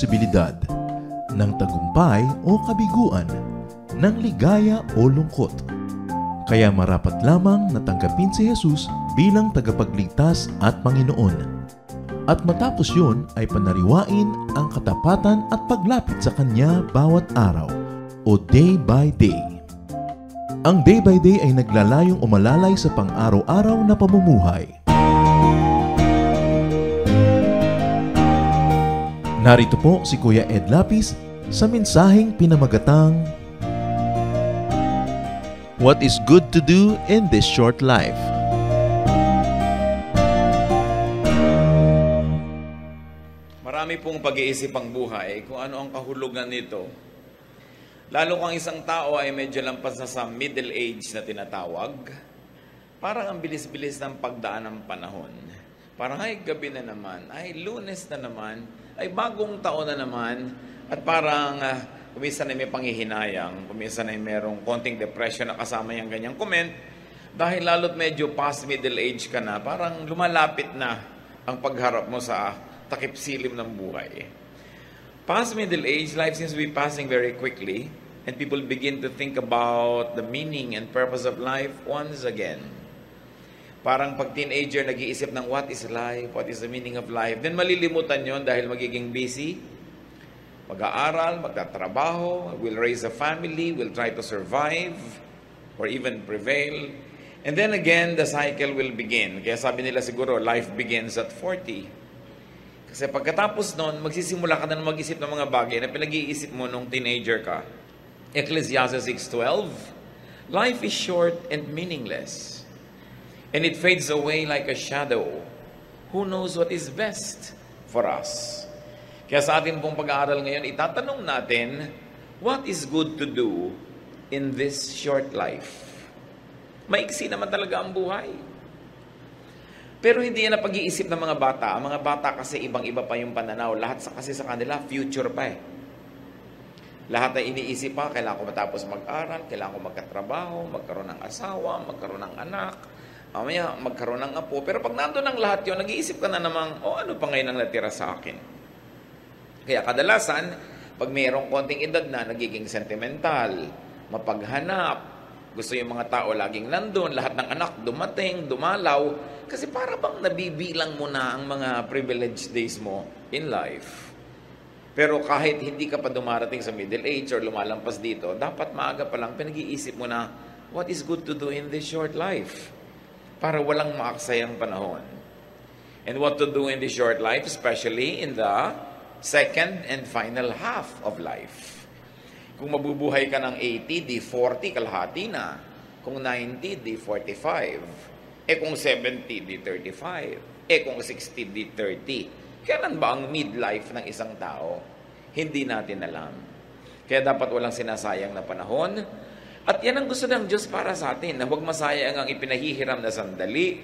posibilidad, ng tagumpay o kabiguan, ng ligaya o lungkot. Kaya marapat lamang na tanggapin si Jesus bilang tagapagligtas at Panginoon. At matapos yun ay panariwain ang katapatan at paglapit sa Kanya bawat araw o day by day. Ang day by day ay naglalayong umalalay sa pang-araw-araw na pamumuhay. Narito po si Kuya Ed Lapis sa mensaheng pinamagatang What is good to do in this short life? Marami pong pag-iisip ang buhay kung ano ang kahulugan nito. Lalo kung isang tao ay medyo lampas na sa middle age na tinatawag, parang ang bilis-bilis ng pagdaan ng panahon. Parang ay gabi na naman, ay Lunes na naman, ay bagong taon na naman, at parang kuminsan ay may panghihinayang, kuminsan ay merong konting depression na kasama yung ganyang comment, dahil lalo't medyo past middle age ka na, parang lumalapit na ang pagharap mo sa takip silim ng buhay. Past middle age, life seems to be passing very quickly, and people begin to think about the meaning and purpose of life once again. Parang pag teenager, nag-iisip ng what is life, what is the meaning of life, then malilimutan yon dahil magiging busy, mag-aaral, magtatrabaho, will raise a family, will try to survive, or even prevail. And then again, the cycle will begin. Kaya sabi nila siguro, life begins at 40. Kasi pagkatapos nun, magsisimula ka na mag-isip ng mga bagay na pinag-iisip mo nung teenager ka. Ecclesiastes 6:12, life is short and meaningless, and it fades away like a shadow. Who knows what is best for us? Kaya sa atin pong pag-aaral ngayon, itatanong natin, what is good to do in this short life? Maiksi naman talaga ang buhay. Pero hindi yan ang pag-iisip ng mga bata. Ang mga bata kasi ibang-iba pa yung pananaw. Lahat kasi sa kanila, future pa eh. Lahat ay iniisip pa, kailangan ko matapos mag-aral, kailangan ko magkatrabaho, magkaroon ng asawa, magkaroon ng anak, mamaya magkaroon ng apo. Pero pag nandun ang lahat yun, nag-iisip ka na namang, ano pa ngayon ang natira sa akin? Kaya kadalasan, pag mayroong konting edad na, nagiging sentimental, mapaghanap, gusto yung mga tao laging nandun, lahat ng anak dumating, dumalaw, kasi para bang nabibilang mo na ang mga privileged days mo in life. Pero kahit hindi ka pa dumarating sa middle age or lumalampas dito, dapat maaga pa lang pinag-iisip mo na what is good to do in this short life para walang maaksayang panahon. And what to do in this short life, especially in the second and final half of life. Kung mabubuhay ka ng 80, di 40, kalahati na. Kung 90, di 45. Kung 70, di 35. Kung 60, di 30. Kailan ba ang midlife ng isang tao? Hindi natin alam. Kaya dapat walang sinasayang na panahon. At yan ang gusto ng Diyos para sa atin, na huwag masayang ang ipinahihiram na sandali,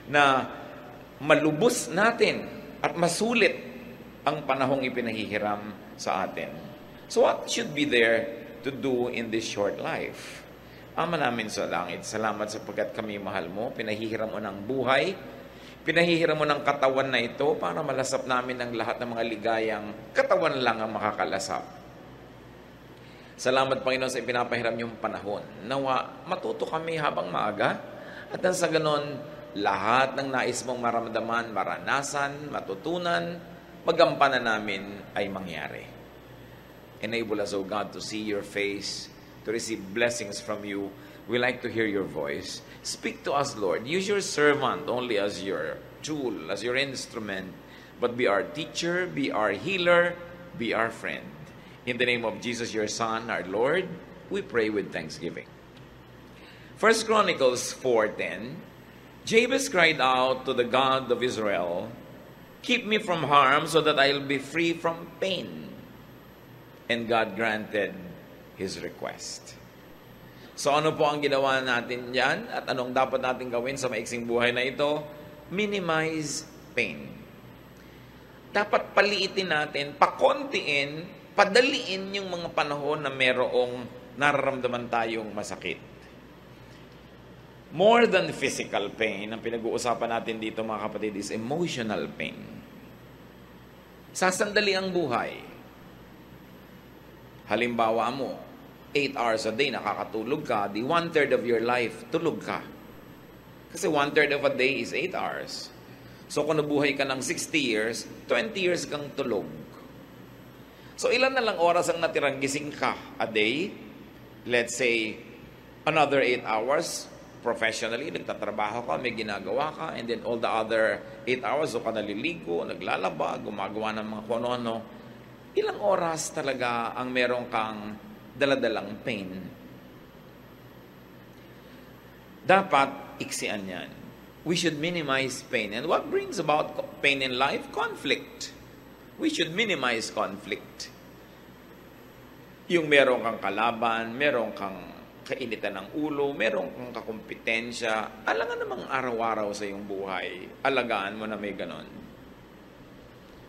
na malubos natin at masulit ang panahong ipinahihiram sa atin. So what should be there to do in this short life? Ama namin sa langit, salamat sapagkat kami mahal mo, pinahihiram mo ng buhay, pinahihiram mo ng katawan na ito para malasap namin ang lahat ng mga ligayang katawan lang ang makakalasap. Salamat, Panginoon, sa ipinapahiram yung panahon. Nawa, matuto kami habang maaga at nang sa ganon, lahat ng nais mong maramdaman, maranasan, matutunan, magampanan namin ay mangyari. Enable us, O God, to see your face, to receive blessings from you. We like to hear your voice. Speak to us, Lord. Use your servant only as your tool, as your instrument, but be our teacher, be our healer, be our friend. In the name of Jesus, your Son, our Lord, we pray with thanksgiving. 1 Chronicles 4:10, Jabez cried out to the God of Israel, keep me from harm so that I'll be free from pain. And God granted his request. So ano po ang ginawa natin yan? At anong dapat natin gawin sa maiksing buhay na ito? Minimize pain. Dapat paliitin natin, pakontiin, padaliin yung mga panahon na merong nararamdaman tayong masakit. More than physical pain, ang pinag-uusapan natin dito mga kapatid is emotional pain. Sasandali ang buhay. Halimbawa mo, 8 hours a day nakakatulog ka, di 1/3 of your life tulog ka. Kasi 1/3 of a day is 8 hours. So kung nabuhay ka ng 60 years, 20 years kang tulog. So ilan na lang oras ang natirang gising ka a day? Let's say, another 8 hours professionally, nagtatrabaho ka, may ginagawa ka, and then all the other 8 hours, so ka naliligo, naglalaba, gumagawa ng mga kono-ano. Ilang oras talaga ang meron kang daladalang pain? Dapat iksian yan. We should minimize pain. And what brings about pain in life? Conflict. We should minimize conflict. Yung meron kang kalaban, meron kang kainitan ng ulo, meron kang kakumpetensya, alangan namang araw-araw sa iyong buhay. Alagaan mo na may ganon.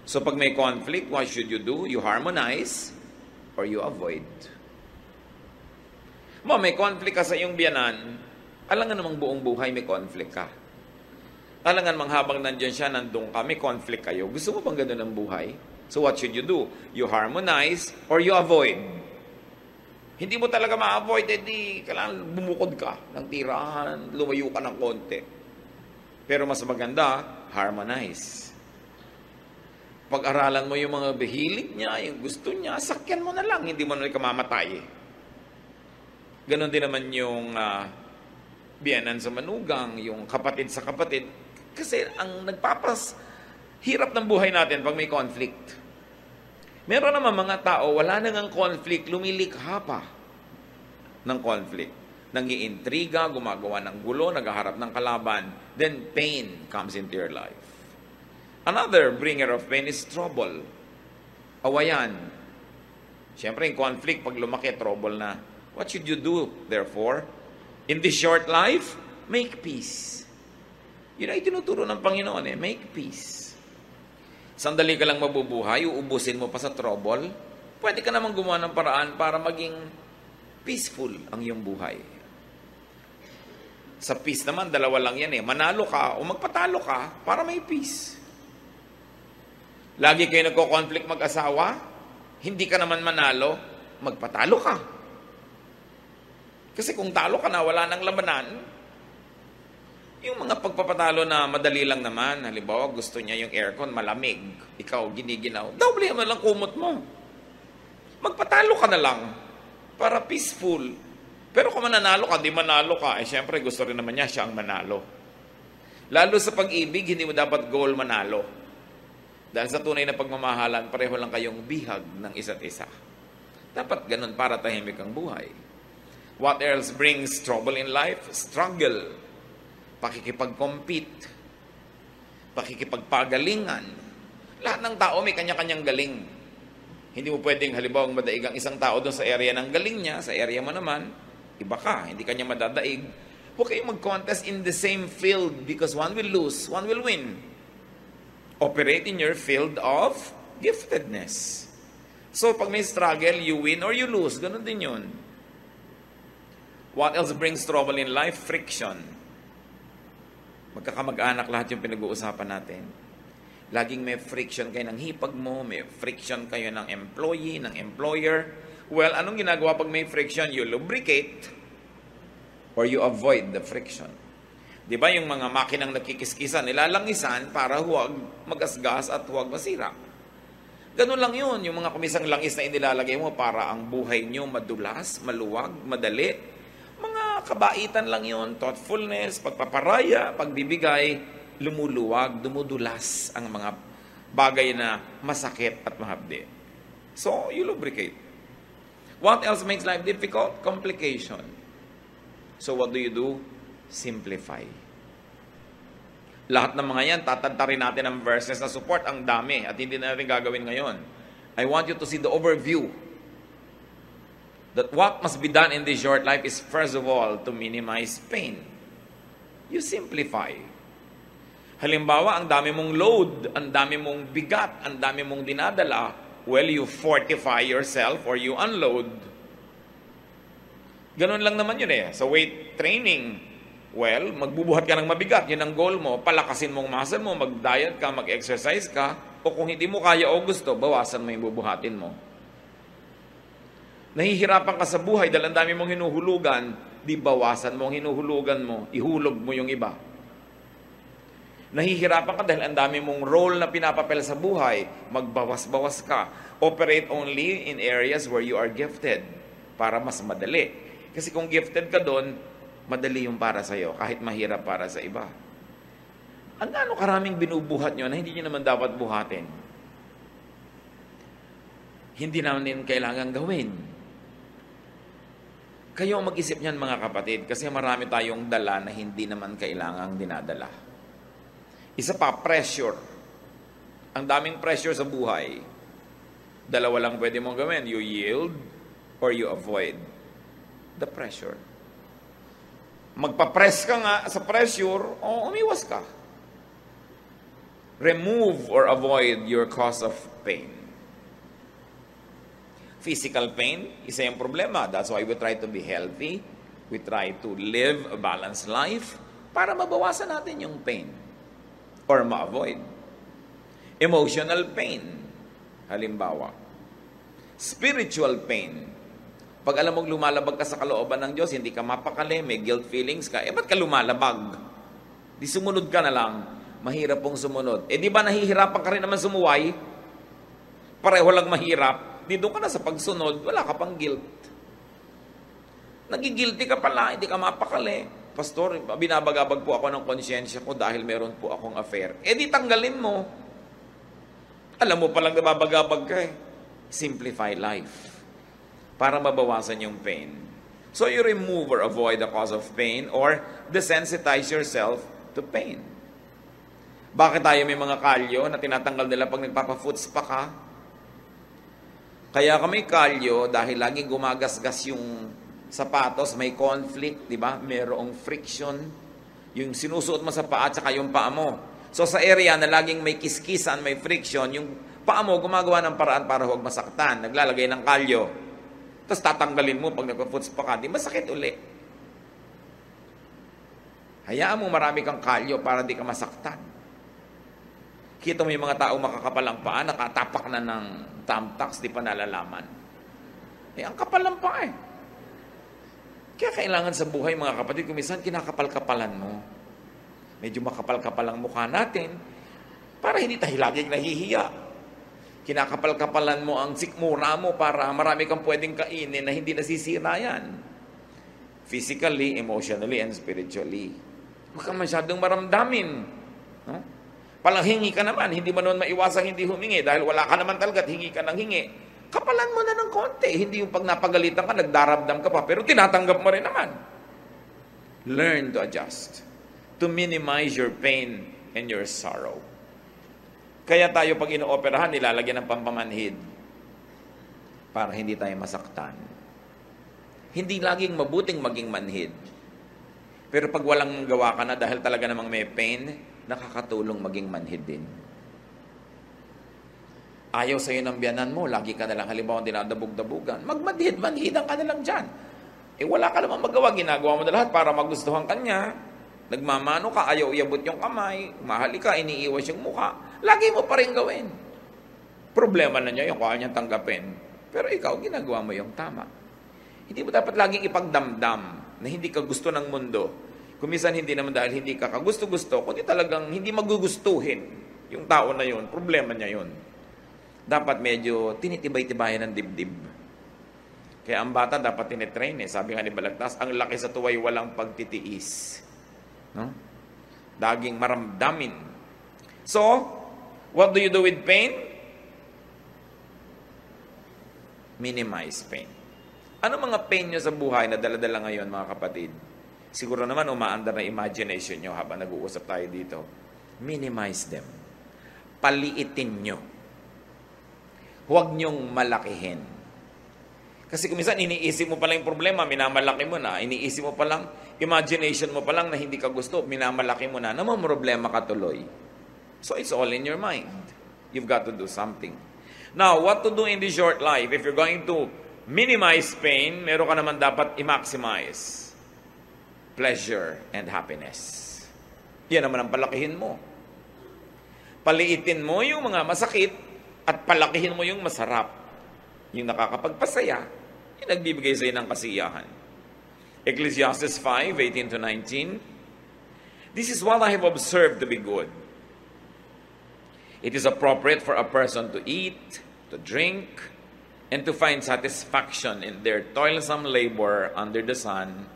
So pag may conflict, what should you do? You harmonize or you avoid. May conflict ka sa iyong biyanan, alangan namang buong buhay may conflict ka. Alangan mang habang nandiyan siya, nandun ka, may conflict kayo. Gusto mo bang gano'n ang buhay? So what should you do? You harmonize or you avoid. Hindi mo talaga ma-avoid, hindi kailangan bumukod ka ng tirahan, lumayo ka ng konti. Pero mas maganda, harmonize. Pag-aralan mo yung mga bihilig niya, yung gusto niya, sakyan mo na lang, hindi mo na kamamatay. Ganon din naman yung biyanan sa manugang, yung kapatid sa kapatid. Kasi ang hirap ng buhay natin pag may conflict. Meron naman mga tao, wala nang conflict, lumilikha pa ng conflict. Nangiintriga, gumagawa ng gulo, naghaharap ng kalaban, then pain comes into your life. Another bringer of pain is trouble. Awayan. Siyempre, yung conflict, pag lumaki, trouble na. What should you do, therefore? In this short life, make peace. Yun ay tinuturo ng Panginoon make peace. Sandali ka lang mabubuhay, uubusin mo pa sa trouble, pwede ka namang gumawa ng paraan para maging peaceful ang iyong buhay. Sa peace naman, dalawa lang yan manalo ka o magpatalo ka para may peace. Lagi kayo nagko-conflict mag-asawa, hindi ka naman manalo, magpatalo ka. Kasi kung talo ka na, wala nang labanan. Yung mga pagpapatalo na madali lang naman, halimbawa gusto niya yung aircon malamig, ikaw giniginaw, doble mo lang kumot mo. Magpatalo ka na lang para peaceful. Pero kung mananalo ka, di manalo ka, syempre gusto rin naman niya siya ang manalo. Lalo sa pag-ibig, hindi mo dapat goal manalo. Dahil sa tunay na pagmamahalan, pareho lang kayong bihag ng isa't isa. Dapat ganun para tahimik ang buhay. What else brings trouble in life? Struggle. Pakikipag-compete, pakikipagpagalingan. Lahat ng tao may kanya-kanyang galing. Hindi mo pwedeng halimbawa madaig ang isang tao doon sa area ng galing niya, sa area mo naman, iba ka, hindi kanya madadaig. Huwag kayong mag-contest in the same field because one will lose, one will win. Operate in your field of giftedness. So pag may struggle, you win or you lose. Ganun din yun. What else brings trouble in life? Friction. Magkakamag-anak lahat yung pinag-uusapan natin. Laging may friction kayo ng hipag mo, may friction kayo ng employee, ng employer. Well, anong ginagawa pag may friction? You lubricate or you avoid the friction. Di ba yung mga makinang nagkikiskisan, nilalangisan para huwag magasgas at huwag masira. Ganun lang yun, yung mga kumisang langis na inilalagay mo para ang buhay nyo madulas, maluwag, madali. Mga kabaitan lang yun, thoughtfulness, pagpaparaya, pagbibigay, lumuluwag, dumudulas ang mga bagay na masakit at mahapdi. So, you lubricate. What else makes life difficult? Complication. So, what do? Simplify. Lahat ng mga yan, tatantarin natin ang verses na support, ang dami, at hindi na natin gagawin ngayon. I want you to see the overview. That what must be done in this short life is first of all to minimize pain. You simplify. Halimbawa, ang dami mong load, ang dami mong bigat, ang dami mong dinadala, well, you fortify yourself or you unload. Ganun lang naman yun Sa weight training, well, magbubuhat ka ng mabigat, yun ang goal mo, palakasin mong muscle mo, mag-diet ka, mag-exercise ka, o kung hindi mo kaya o gusto, bawasan mo yung bubuhatin mo. Nahihirapan ka sa buhay dahil ang dami mong hinuhulugan, di bawasan mo ang hinuhulugan mo, ihulog mo yung iba. Nahihirapan ka dahil ang dami mong role na pinapapel sa buhay, magbawas-bawas ka. Operate only in areas where you are gifted para mas madali. Kasi kung gifted ka doon, madali yung para sa'yo, kahit mahirap para sa iba. Ang gaano karaming binubuhat nyo na hindi nyo naman dapat buhatin. Hindi naman kailangan gawin. Kayo mag-isip niyan mga kapatid, kasi marami tayong dala na hindi naman kailangang dinadala. Isa pa, pressure. Ang daming pressure sa buhay. Dalawa lang pwede mong gawin. You yield or you avoid the pressure. Magpa-press ka nga sa pressure o umiwas ka. Remove or avoid your cause of pain. Physical pain, isa yung problema. That's why we try to be healthy. We try to live a balanced life para mabawasan natin yung pain or ma-avoid. Emotional pain, halimbawa. Spiritual pain. Pag alam mong lumalabag ka sa kalooban ng Diyos, hindi ka mapakali, may guilt feelings ka, ba't ka lumalabag? Di sumunod ka na lang. Mahirap pong sumunod. Di ba nahihirapan ka rin naman sumuway? Pareho lang mahirap. Di doon ka na sa pagsunod, wala ka pang guilt. Nagigilty ka pala, hindi ka mapakali. Pastor, binabagabag po ako ng konsyensya ko dahil meron po akong affair. Di tanggalin mo. Alam mo palang nababagabag ka eh. Simplify life para mabawasan yung pain. So you remove or avoid the cause of pain or desensitize yourself to pain. Bakit tayo may mga kalyo na tinatanggal nila pag nagpapa-foot spa ka? Kaya kami kalyo dahil laging gumagasgas yung sapatos, may conflict, di ba? Merong friction. Yung sinusuot mo sa paa at saka yung paa mo. So sa area na laging may kiskisan, may friction, yung paa mo gumagawa ng paraan para huwag masaktan. Naglalagay ng kalyo. Tapos tatanggalin mo pag nagpa-foot spa ka, di masakit uli. Hayaan mo marami kang kalyo para di ka masaktan. Kita mo yung mga tao makakapal ang paa, nakatapak na ng thumbtacks, di pa nalalaman. Ang kapal ng paa eh. Kaya kailangan sa buhay mga kapatid, kung minsan kinakapal-kapalan mo. Medyo makapal-kapal ang mukha natin para hindi tayo laging nahihiya. Kinakapal-kapalan mo ang sikmura mo para marami kang pwedeng kainin na hindi nasisira yan. Physically, emotionally, and spiritually. Huwag kang masyadong maramdamin. No? Palang hingi ka naman, hindi mo naman maiwasang hindi humingi dahil wala ka naman talaga at hingi ka ng hingi. Kapalan mo na ng konti. Hindi yung pag napagalitan ka, nagdaramdam ka pa, pero tinatanggap mo rin naman. Learn to adjust. To minimize your pain and your sorrow. Kaya tayo pag inooperahan, nilalagyan ng pampamanhid para hindi tayo masaktan. Hindi laging mabuting maging manhid. Pero pag walang gawa ka na dahil talaga namang may pain, nakakatulong maging manhid din. Ayaw sa'yo ng biyanan mo, lagi ka nalang halimbawa dinadabog-dabugan. Magmanhid-manhidan ka nalang dyan. Wala ka namang magawa, ginagawa mo na lahat para magustuhan ka niya. Nagmamano ka, ayaw iabot yung kamay, mahali ka, iniiwas yung mukha. Lagi mo pa rin gawin. Problema na niya yung kaya niyang tanggapin. Pero ikaw, ginagawa mo yung tama. Hindi mo dapat laging ipagdamdam na hindi ka gusto ng mundo. Kung minsan hindi naman dahil hindi ka kagusto-gusto, kundi talagang hindi magugustuhin yung tao na yun. Problema niya yun. Dapat medyo tinitibay-tibayan ng dibdib. Kaya ang bata dapat tinitrain eh. Sabi nga ni Balagtas, ang laki sa tuway walang pagtitiis. No? Daging maramdamin. So, what do you do with pain? Minimize pain. Ano mga pain nyo sa buhay na dala-dala ngayon mga kapatid? Siguro naman umaandar na imagination nyo habang nag-uusap tayo dito. Minimize them. Paliitin nyo. Huwag nyong malakihin. Kasi kung minsan iniisip mo palang yung problema, minamalaki mo na. Iniisip mo palang, imagination mo palang na hindi ka gusto, minamalaki mo na. Naman problema ka tuloy. So it's all in your mind. You've got to do something. Now, what to do in this short life? If you're going to minimize pain, meron ka naman dapat i-maximize pleasure and happiness. Yan naman ang palakihin mo. Paliitin mo yung mga masakit at palakihin mo yung masarap. Yung nakakapagpasaya, yung nagbibigay sa'yo ng kasiyahan. Ecclesiastes 5:18-19, "This is what I have observed to be good. It is appropriate for a person to eat, to drink, and to find satisfaction in their toilsome labor under the sun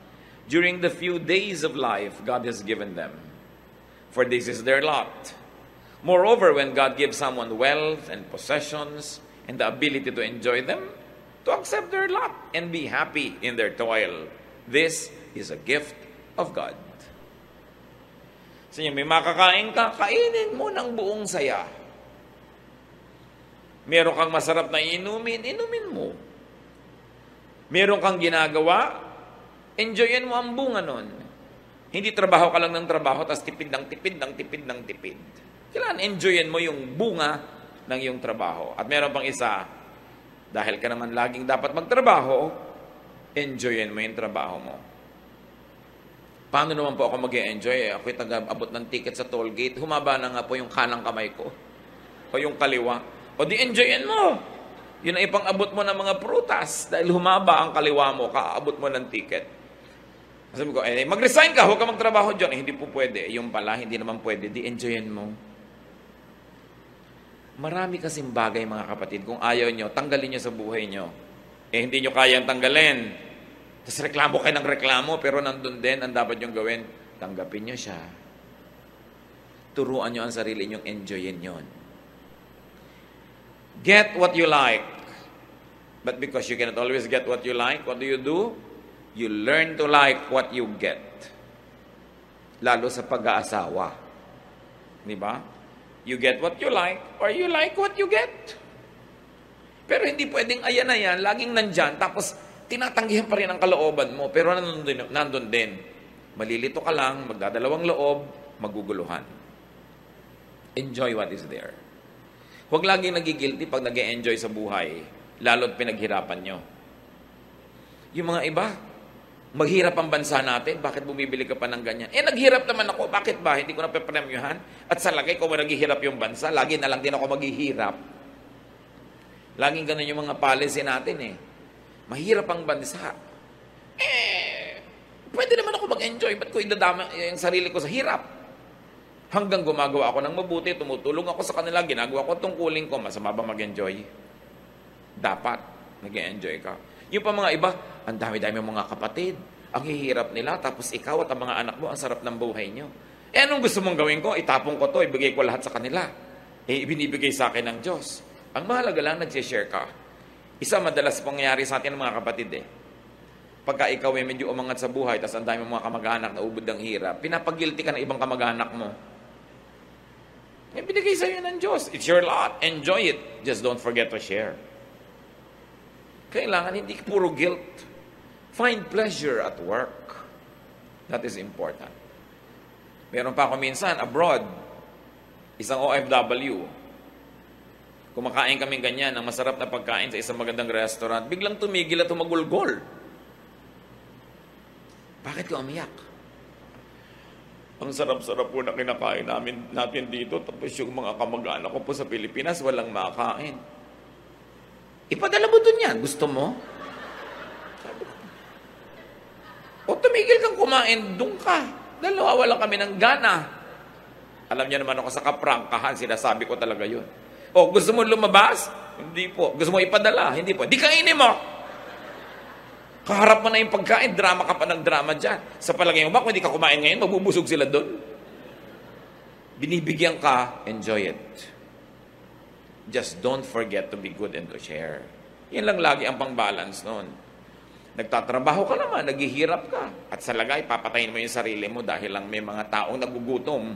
during the few days of life God has given them. For this is their lot. Moreover, when God gives someone wealth and possessions and the ability to enjoy them, to accept their lot and be happy in their toil. This is a gift of God." Sa inyo, may makakain ka, kainin mo ng buong saya. Meron kang masarap na inumin, inumin mo. Meron kang ginagawa, enjoyin mo ang bunga nun. Hindi trabaho ka lang ng trabaho, tapos tipid ng tipid ng tipid ng tipid. Kailangan enjoyin mo yung bunga ng iyong trabaho. At meron pang isa, dahil ka naman laging dapat magtrabaho, enjoyin mo yung trabaho mo. Paano naman po ako mag-enjoy? Ako'y taga-abot ng ticket sa toll gate. Humaba na nga po yung kanang kamay ko. O yung kaliwa. O di enjoyin mo. Yun ang ipang-abot mo ng mga prutas. Dahil humaba ang kaliwa mo, kaabot mo ng ticket. Sabi ko, mag-resign ka, huwag ka magtrabaho dyan. Hindi po pwede. Yung pala, hindi naman pwede. Di enjoyin mo. Marami kasing bagay, mga kapatid. Kung ayaw nyo, tanggalin nyo sa buhay nyo. Hindi nyo kayang tanggalin. Tapos reklamo kayo ng reklamo, pero nandun din, ang dapat nyong gawin, tanggapin nyo siya. Turuan nyo ang sarili nyong enjoyin yon. Get what you like. But because you cannot always get what you like, what do? You learn to like what you get. Lalo sa pag-aasawa. Di ba? You get what you like, or you like what you get. Pero hindi pwedeng ayan na yan, laging nandyan, tapos tinatanggihan pa rin ang kalooban mo, pero nandun din. Malilito ka lang, magdadalawang loob, maguguluhan. Enjoy what is there. Huwag laging nagigilty pag nag-e-enjoy sa buhay, lalo't pinaghirapan nyo. Yung mga iba, maghirap ang bansa natin, bakit bumibili ka pa ng ganyan? Naghirap naman ako, bakit ba? Hindi ko na pepremyohan. At sa lagay ko, naghihirap yung bansa, lagi na lang din ako maghihirap. Laging ganun yung mga policy natin Mahirap ang bansa. Pwede naman ako mag-enjoy, ba't ko idadama yung sarili ko sa hirap? Hanggang gumagawa ako ng mabuti, tumutulong ako sa kanila, ginagawa ko tungkulin ko, masama ba mag-enjoy? Dapat, nag-enjoy ka. Yung pa mga iba, ang dami-dami mga kapatid, ang hihirap nila, tapos ikaw at ang mga anak mo, ang sarap ng buhay nyo. Anong gusto mong gawin ko? Itapon ko to, ibigay ko lahat sa kanila. Ibinibigay sa akin ng Diyos. Ang mahalaga lang, nag-share ka. Isa madalas pangyayari sa atin ng mga kapatid Pagka ikaw ay medyo umangat sa buhay, tapos ang dami mga kamag-anak na ubod ng hirap, pinapagilty ka ng ibang kamag-anak mo. Binigay sa'yo ng Diyos. It's your lot. Enjoy it. Just don't forget to share. Kailangan hindi puro guilt. Find pleasure at work. That is important. Meron pa ako minsan, abroad, isang OFW, kumakain kaming ganyan ng masarap na pagkain sa isang magandang restaurant, biglang tumigil at tumagulgol. Bakit ka umiyak? Ang sarap-sarap po na kinakain natin dito, tapos yung mga kamag-anak ko po sa Pilipinas, walang makain. Ipadala mo dun yan. Gusto mo? O tumigil kang kumain, dun ka. Dahil nawawala kami ng gana. Alam niyo naman ako sa kaprangkahan, sinasabi ko talaga yun. O, gusto mo lumabas? Hindi po. Gusto mo ipadala? Hindi po. Di kainin mo! Kaharap mo na yung pagkain, drama ka pa ng drama dyan. Sa palagay mo ba, kung hindi ka kumain ngayon, mabubusog sila doon? Binibigyan ka, enjoy it. Just don't forget to be good and to share. Yan lang lagi ang pang-balance nun. Nagtatrabaho ka naman, naghihirap ka. At sa lagay, papatayin mo yung sarili mo dahil lang may mga taong nagugutom.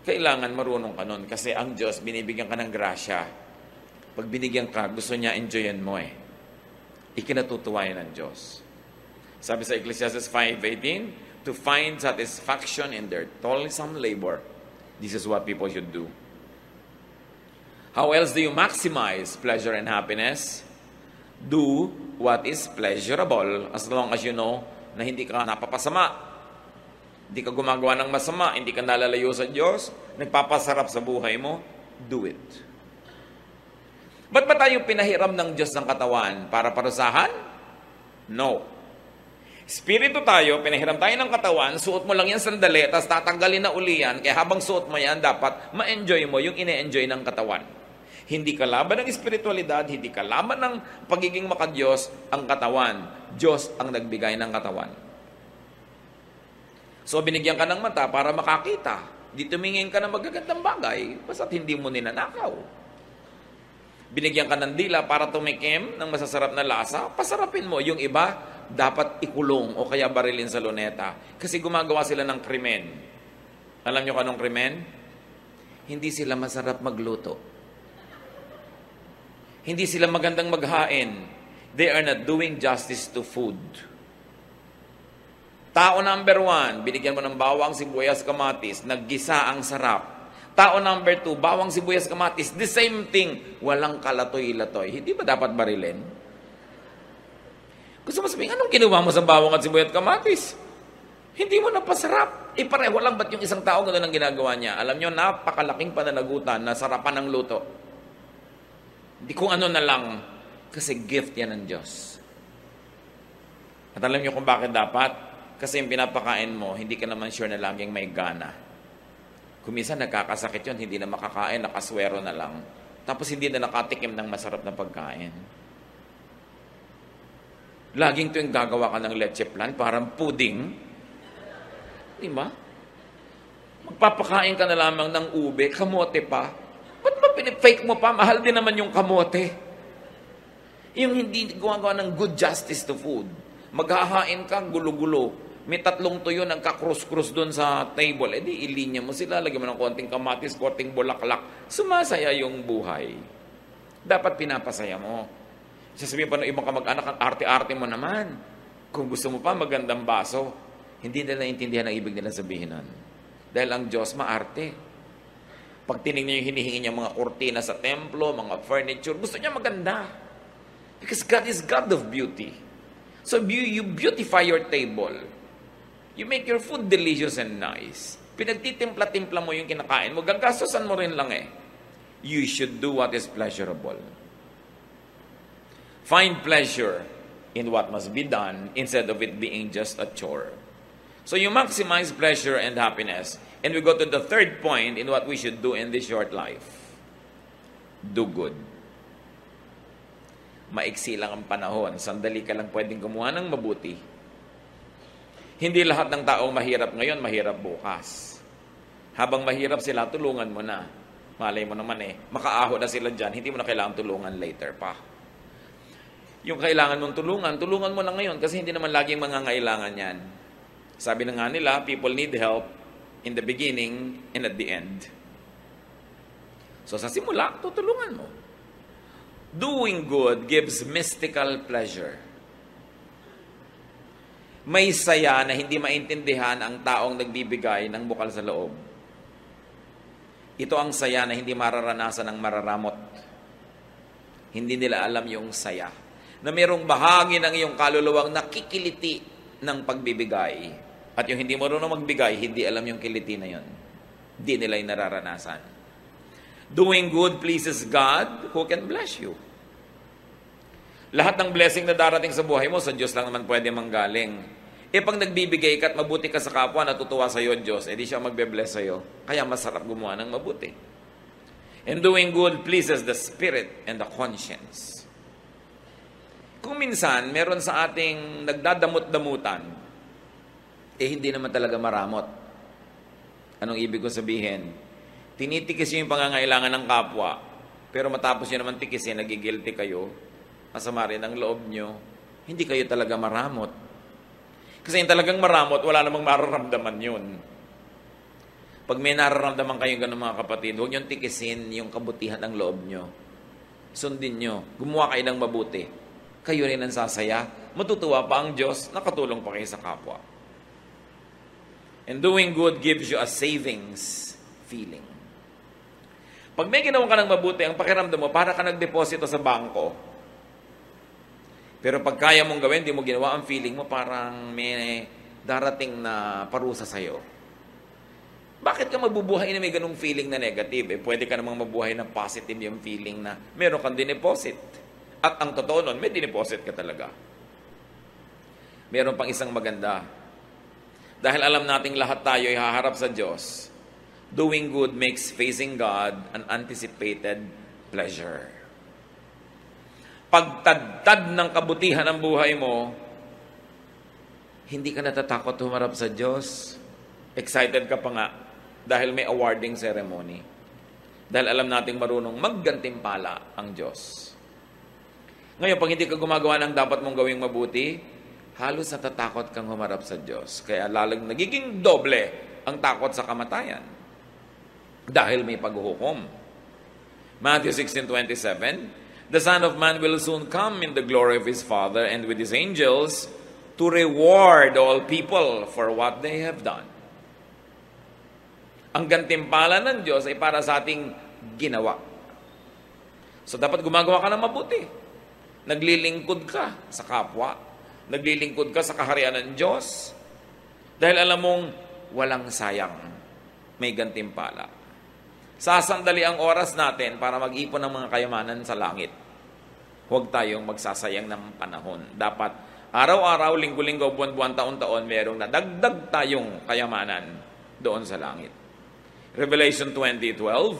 Kailangan marunong ka nun kasi ang Diyos, binibigyan ka ng grasya. Pag binigyan ka, gusto niya enjoyin mo Ikinatutuwa yan ng Diyos. Sabi sa Ecclesiastes 5:18, to find satisfaction in their toilsome labor. This is what people should do. How else do you maximize pleasure and happiness? Do what is pleasurable as long as you know na hindi ka napapasama. Hindi ka gumagawa ng masama, hindi ka nalalayo sa Diyos, nagpapasarap sa buhay mo, do it. Ba't ba tayo pinahiram ng Diyos ng katawan? Para parusahan? No. Espiritu tayo, pinahiram tayo ng katawan, suot mo lang yan sandali, tapos tatanggalin na uli yan, kaya habang suot mo yan, dapat ma-enjoy mo yung ine-enjoy ng katawan. Hindi kalaban ng espiritualidad, hindi kalaban ng pagiging makadiyos ang katawan. Diyos ang nagbigay ng katawan. So, binigyan ka ng mata para makakita. Di tumingin ka ng magagandang bagay, basta't hindi mo ninanakaw. Binigyan ka ng dila para tumikim ng masasarap na lasa, pasarapin mo. Yung iba, dapat ikulong o kaya barilin sa luneta. Kasi gumagawa sila ng krimen. Alam nyo kung anong krimen? Hindi sila masarap magluto. Hindi sila magandang maghain. They are not doing justice to food. Tao number 1, binigyan mo ng bawang, sibuyas, kamatis, naggisa ang sarap. Tao number 2, bawang, sibuyas, kamatis, the same thing, walang kalatoy-latoy. Hindi ba dapat barilin? Gusto mo sabihin, anong kinuha mo sa bawang at sibuyas at kamatis? Hindi mo napasarap. Pareho lang ba't yung isang tao gano'n ang ginagawa niya? Alam nyo, napakalaking pananagutan na sarapan ng luto. Hindi kung ano na lang, kasi gift yan ng Diyos. At alam nyo kung bakit dapat? Kasi yung pinapakain mo, hindi ka naman sure na laging may gana. Kung minsan nagkakasakit yun, hindi na makakain, nakaswero na lang. Tapos hindi na nakatikim ng masarap na pagkain. Laging tuwing gagawa ka ng leche plan, parang pudding. Di ba? Magpapakain ka na lamang ng ube, kamote pa. Ba't ba pinipake mo pa? Mahal din naman yung kamote. Yung hindi gumagawa ng good justice to food. Maghahain ka, gulo-gulo. May 3 tuyo nagka-cross-cross doon sa table. Di ilinya mo sila, lagyan mo ng konting kamatis, konting bulaklak. Sumasaya yung buhay. Dapat pinapasaya mo. Sasabihin pa ng ibang kamag-anak, ang arte-arte mo naman. Kung gusto mo pa, magandang baso. Hindi nila naintindihan ang ibig nila sabihin nun. Dahil ang Diyos maarte. Pag tinignan yung hinihingi niya mga kurtina sa templo, mga furniture, gusto niya maganda. Because God is God of beauty. So you beautify your table. You make your food delicious and nice. Pinagtitimpla-timpla mo yung kinakain mo, gagastosan mo rin lang eh. You should do what is pleasurable. Find pleasure in what must be done instead of it being just a chore. So you maximize pleasure and happiness. And we go to the third point in what we should do in this short life. Do good. Maiksi lang ang panahon. Sandali ka lang pwedeng gumawa ng mabuti. Hindi lahat ng taong mahirap ngayon, mahirap bukas. Habang mahirap sila, tulungan mo na. Malay mo naman makaaho na sila dyan, hindi mo na kailangan tulungan later pa. Yung kailangan mong tulungan mo na ngayon kasi hindi naman laging mangangailangan yan. Sabi na nga nila, people need help in the beginning and at the end. So sa simula, tutulungan mo. Doing good gives mystical pleasure. May saya na hindi maintindihan ang taong nagbibigay ng bukal sa loob. Ito ang saya na hindi mararanasan ng mararamot. Hindi nila alam yung saya. Na mayroong bahagi ng iyong kaluluwang nakikiliti ng pagbibigay. At yung hindi marunong magbigay, hindi alam yung kiliti na yun. Hindi nila yung nararanasan. Doing good pleases God who can bless you. Lahat ng blessing na darating sa buhay mo, sa Diyos lang naman pwede manggaling. Pag nagbibigay ka at mabuti ka sa kapwa, natutuwa sa iyo Diyos, di siya magbe-bless sa iyo. Kaya masarap gumawa ng mabuti. And doing good pleases the spirit and the conscience. Kung minsan, meron sa ating nagdadamot-damutan, hindi naman talaga maramot. Anong ibig ko sabihin? Tinitikis yung pangangailangan ng kapwa, pero matapos yun naman tikisin, nagigilty kayo, masama rin ang loob nyo, hindi kayo talaga maramot. Kasi yung talagang maramot, wala namang mararamdaman yun. Pag may nararamdaman kayong ganun mga kapatid, huwag nyo tikisin yung kabutihan ng loob nyo. Sundin nyo, gumawa kayo ng mabuti. Kayo rin ang sasaya, matutuwa pa ang Diyos, nakatulong pa kayo sa kapwa. And doing good gives you a savings feeling. Pag may ginawa ka ng mabuti, ang pakiramdam mo, para ka nagdeposito sa bangko. Pero pag kaya mong gawin, di mo ginawa, ang feeling mo parang may darating na parusa sa'yo. Bakit ka mabubuhay na may ganung feeling na negative? Pwede ka namang mabuhay na positive yung feeling na meron kang dineposit. At ang totoo nun, may dineposit ka talaga. meron pang isang maganda. Dahil alam nating lahat tayo ay haharap sa Diyos, doing good makes facing God an anticipated pleasure. Pagtadtad ng kabutihan ng buhay mo, hindi ka natatakot humarap sa Diyos. Excited ka pa nga dahil may awarding ceremony. Dahil alam nating marunong maggantimpala ang Diyos. Ngayon, pag hindi ka gumagawa ng dapat mong gawing mabuti, halos natatakot kang humarap sa Diyos. Kaya lalong nagiging doble ang takot sa kamatayan. Dahil may paghuhukom. Matthew 16:27, the Son of Man will soon come in the glory of His Father and with His angels to reward all people for what they have done. Ang gantimpala ng Diyos ay para sa ating ginawa. So dapat gumagawa ka ng mabuti. Naglilingkod ka sa kapwa. Naglilingkod ka sa kaharian ng Diyos. Dahil alam mong walang sayang. May gantimpala. Sasandali ang oras natin para mag-ipon ng mga kayamanan sa langit. Huwag tayong magsasayang ng panahon. Dapat araw-araw, linggo-linggo, buwan-buwan, taon-taon, merong nadagdag tayong kayamanan doon sa langit. Revelation 20:12,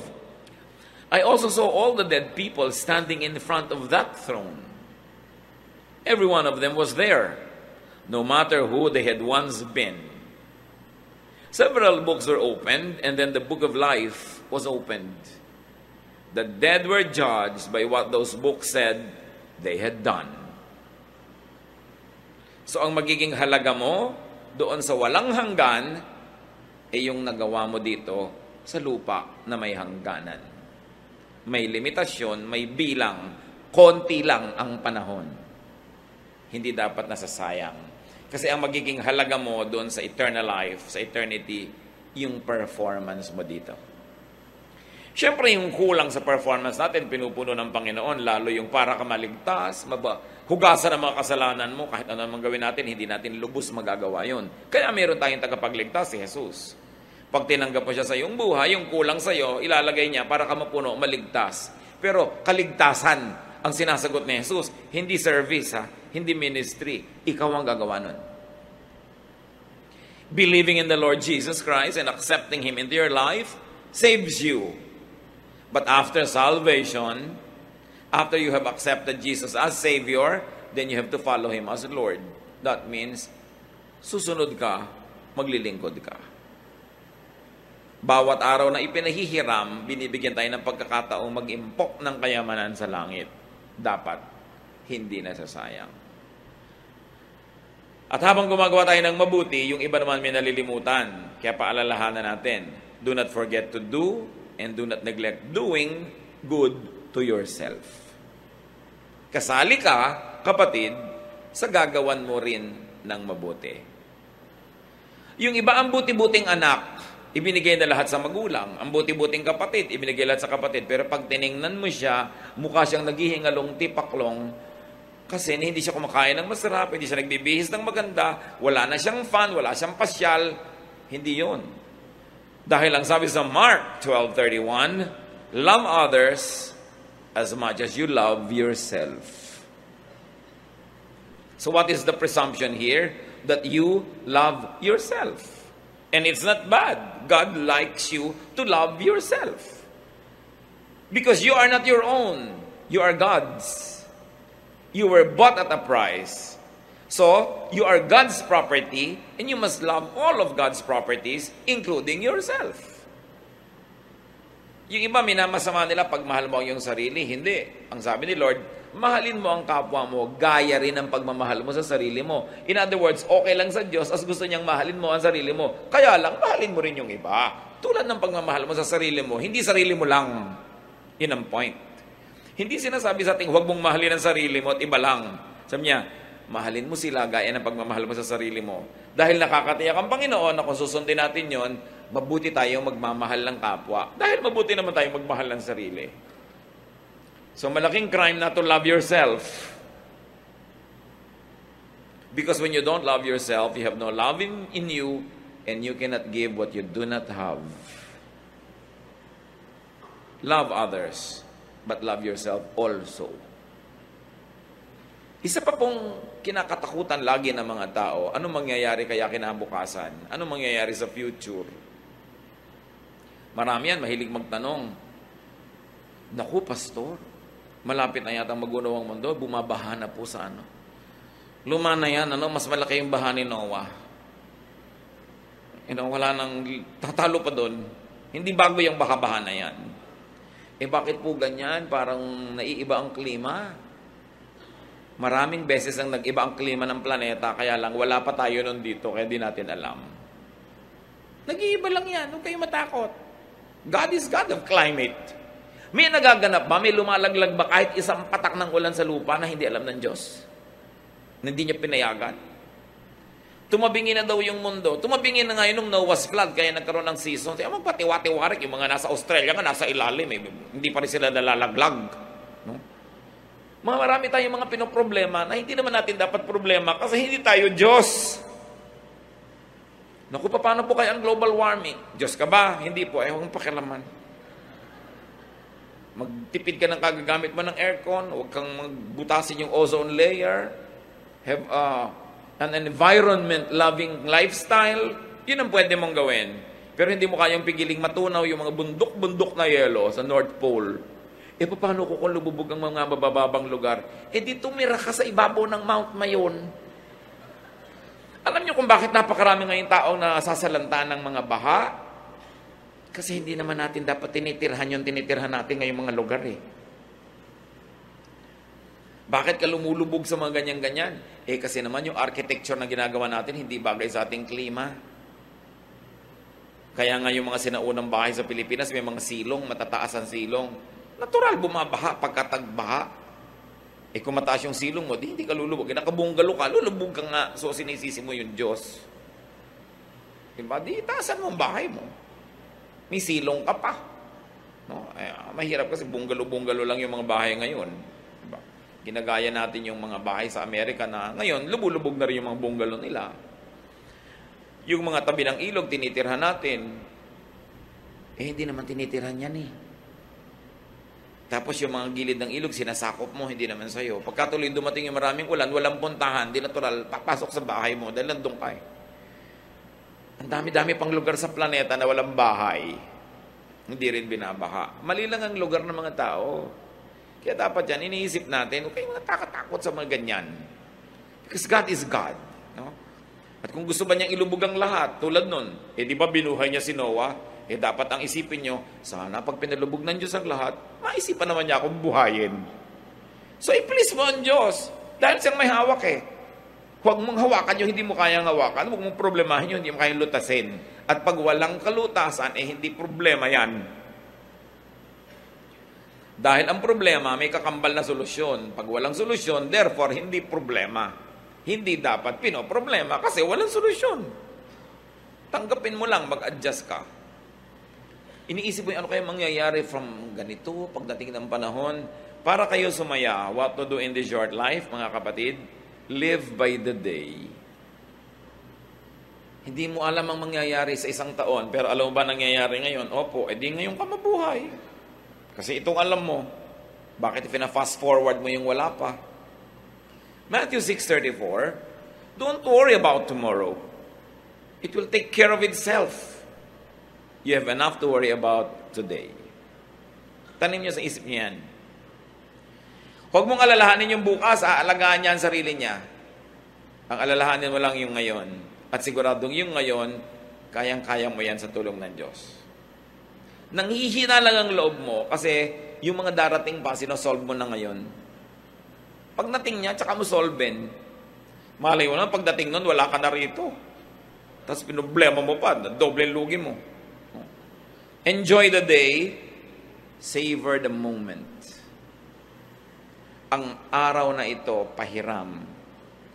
I also saw all the dead people standing in front of that throne. Every one of them was there, no matter who they had once been. Several books were opened, and then the book of life was opened. The dead were judged by what those books said they had done. So ang magiging halaga mo doon sa walang hanggan ay yung nagawa mo dito sa lupa na may hangganan. May limitasyon, may bilang, konti lang ang panahon. Hindi dapat nasasayang. Kasi ang magiging halaga mo doon sa eternal life, sa eternity, yung performance mo dito. Siyempre, yung kulang sa performance natin, pinupuno ng Panginoon, lalo yung para ka maligtas, hugasan ang mga kasalanan mo, kahit ano naman gawin natin, hindi natin lubos magagawa yun. Kaya meron tayong tagapagligtas, si Jesus. Pag tinanggap mo siya sa iyong buhay, yung kulang sa iyo, ilalagay niya para ka mapuno, maligtas. Pero kaligtasan ang sinasagot ni Jesus, hindi service, hindi ministry. Ikaw ang gagawa nun. Believing in the Lord Jesus Christ and accepting Him into your life saves you. But after salvation, after you have accepted Jesus as Savior, then you have to follow Him as Lord. That means, susunod ka, maglilingkod ka. Bawat araw na ipinahihiram, binibigyan tayo ng pagkakataong mag-impok ng kayamanan sa langit. Dapat, hindi nasasayang. At habang gumagawa tayo ng mabuti, yung iba naman may nalilimutan. Kaya paalalahanan natin, do not forget to do and do not neglect doing good to yourself. Kasali ka, kapatid, sa gagawan mo rin ng mabuti. Yung iba ang buti-buting anak, ibinigay na lahat sa magulang. Ang buti-buting kapatid, ibinigay lahat sa kapatid. Pero pag tiningnan mo siya, mukha siyang naghihingalong tipaklong kasi hindi siya kumakain ng masarap, hindi siya nagbibihis ng maganda, wala na siyang fun, wala siyang pasyal. Hindi yun. Dahil ang sabi sa Mark 12:31, love others as much as you love yourself. So what is the presumption here? That you love yourself. And it's not bad. God likes you to love yourself. Because you are not your own. You are God's. You were bought at a price. So, you are God's property, and you must love all of God's properties, including yourself. Yung iba, minamasama nila pag mahal mo ang iyong sarili. Hindi. Ang sabi ni Lord, mahalin mo ang kapwa mo, gaya rin ang pagmamahal mo sa sarili mo. In other words, okay lang sa Diyos as gusto niyang mahalin mo ang sarili mo. Kaya lang, mahalin mo rin yung iba. Tulad ng pagmamahal mo sa sarili mo, hindi sarili mo lang. Yun ang point. Hindi sinasabi sa ating, huwag mong mahalin ang sarili mo at iba lang. Sabi niya, mahalin mo sila gaya ng pagmamahal mo sa sarili mo. Dahil nakakatiyak ang Panginoon na kung susundin natin yon, mabuti tayong magmamahal ng kapwa. Dahil mabuti naman tayong magmahal ng sarili. So malaking crime na to love yourself. Because when you don't love yourself, you have no love in you, and you cannot give what you do not have. Love others, but love yourself also. Isa pa pong kinakatakutan lagi ng mga tao, ano mangyayari kaya kinabukasan? Ano mangyayari sa future? Marami yan, mahilig magtanong. Naku, pastor, malapit na yata mag-unaw ang mundo, bumabaha na po sa ano. Luma na yan, mas malaki yung baha ni Noah. Wala nang tatalo pa doon. Hindi bago yung baha-baha na yan. Bakit po ganyan? Parang naiiba ang klima. Maraming beses ang nag-iba ang klima ng planeta, kaya lang wala pa tayo nun dito, kaya di natin alam. Nag-iiba lang yan, huwag kayong matakot. God is God of climate. May nagaganap ba? May lumalaglag ba kahit isang patak ng ulan sa lupa na hindi alam ng Diyos? Na hindi niya pinayagan? Tumabingi na daw yung mundo. Tumabingi na ngayon nung Noah's flood, kaya nagkaroon ng season. Kaya magpatiwa-tiwarik, yung mga nasa Australia nga, nasa ilalim. Hindi pa rin sila nalalaglag. No? Marami tayong mga pinoproblema na hindi naman natin dapat problema kasi hindi tayo Diyos. Naku, paano po kaya ang global warming? Diyos ka ba? Hindi po. Huwag pakialaman. Magtipid ka ng kagagamit mo ng aircon. Huwag kang magbutasin yung ozone layer. Have an environment-loving lifestyle. Yun ang pwede mong gawin. Pero hindi mo kayang pigiling matunaw yung mga bundok-bundok na yelo sa North Pole. Paano ko kung lububog ang mga mabababang lugar? Di tumira ka sa ibabaw ng Mount Mayon. Alam niyo kung bakit napakarami ngayong taong nasasalanta ng mga baha? Kasi hindi naman natin dapat tinitirhan yung tinitirhan natin ngayong mga lugar Bakit ka lumulubog sa mga ganyan-ganyan? Kasi naman yung architecture na ginagawa natin hindi bagay sa ating klima. Kaya nga yung mga sinaunang bahay sa Pilipinas, may mga silong, matataas ang silong. Natural, bumabaha pagkatagbaha. Kung mataas yung silong mo, hindi ka lulubog. Nakabunggalo ka, lulubog ka nga. So, sinisisi mo yung Diyos. Diba? Taasan mo ang bahay mo. May silong ka pa. No? Mahirap kasi bunggalo-bunggalo lang yung mga bahay ngayon. Diba? Ginagaya natin yung mga bahay sa Amerika na ngayon, lubulubog na rin yung mga bunggalo nila. Yung mga tabi ng ilog, tinitirhan natin. Hindi naman tinitirhan yan Tapos yung mga gilid ng ilog, sinasakop mo, hindi naman sa'yo. Pagkatuloy dumating yung maraming ulan, walang puntahan, di natural, papasok sa bahay mo, dahil nandun ka Ang dami-dami pang lugar sa planeta na walang bahay. Hindi rin binabaha. Mali lang ang lugar ng mga tao. Kaya dapat yan, iniisip natin, huwag kayong mga takot sa mga ganyan. Because God is God. No? At kung gusto ba niyang ilubog ang lahat, tulad nun, di ba binuhay niya si Noah? Dapat ang isipin nyo, sana pag pinalubog ng Diyos ang lahat, maisipan naman niya akong buhayin. So, i-please mo ang Diyos. Dahil siyang may hawak Huwag mong hawakan yung hindi mo kayang hawakan. Huwag mong problemahin yung hindi mo kayang lutasin. At pag walang kalutasan, hindi problema yan. Dahil ang problema, may kakambal na solusyon. Pag walang solusyon, therefore, hindi problema. Hindi dapat pinoproblema kasi walang solusyon. Tanggapin mo lang, mag-adjust ka. Iniisip mo ano kaya mangyayari from ganito, pagdating ng panahon, para kayo sumaya. What to do in this short life, mga kapatid? Live by the day. Hindi mo alam ang mangyayari sa isang taon, pero alam mo ba nangyayari ngayon? Opo, edi ngayon ka mabuhay. Kasi itong alam mo, bakit fast forward mo yung wala pa? Matthew 6:34, don't worry about tomorrow. It will take care of itself. You have enough to worry about today. Tanim niyo sa isip niyo yan. Huwag mong alalahanin yung bukas, aalagaan niya ang sarili niya. Ang alalahanin mo lang yung ngayon. At siguradong yung ngayon, kayang-kaya mo yan sa tulong ng Diyos. Nanghihina lang ang loob mo kasi yung mga darating pa, sinosolve mo na ngayon. Pag nating niya, tsaka mo solven. Malay mo na, pagdating nun, wala ka na rito. Tapos pinoblema mo pa, doble lugi mo. Enjoy the day, savor the moment. Ang araw na ito, pahiram,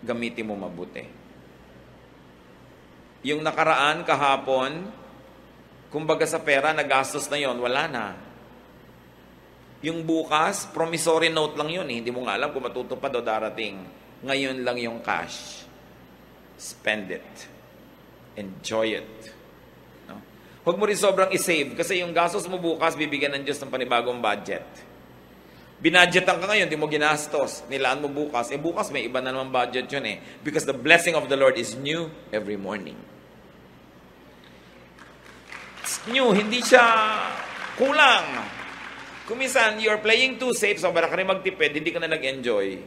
gamitin mo mabuti. Yung nakaraan, kahapon, kumbaga sa pera, nagastos na yon, wala na. Yung bukas, promissory note lang yun. Hindi mo nga alam kung matutupad o darating. Ngayon lang yung cash. Spend it. Enjoy it. Huwag mo rin sobrang isave kasi yung gastos mo bukas, bibigyan ng Diyos ng panibagong budget. Binadgetan ka ngayon, di mo ginastos. Nilaan mo bukas. Bukas may iba na naman budget yun eh. Because the blessing of the Lord is new every morning. It's new, hindi siya kulang. Kung minsan, you're playing too safe, so para ka rin magtipid, hindi ka na nag-enjoy.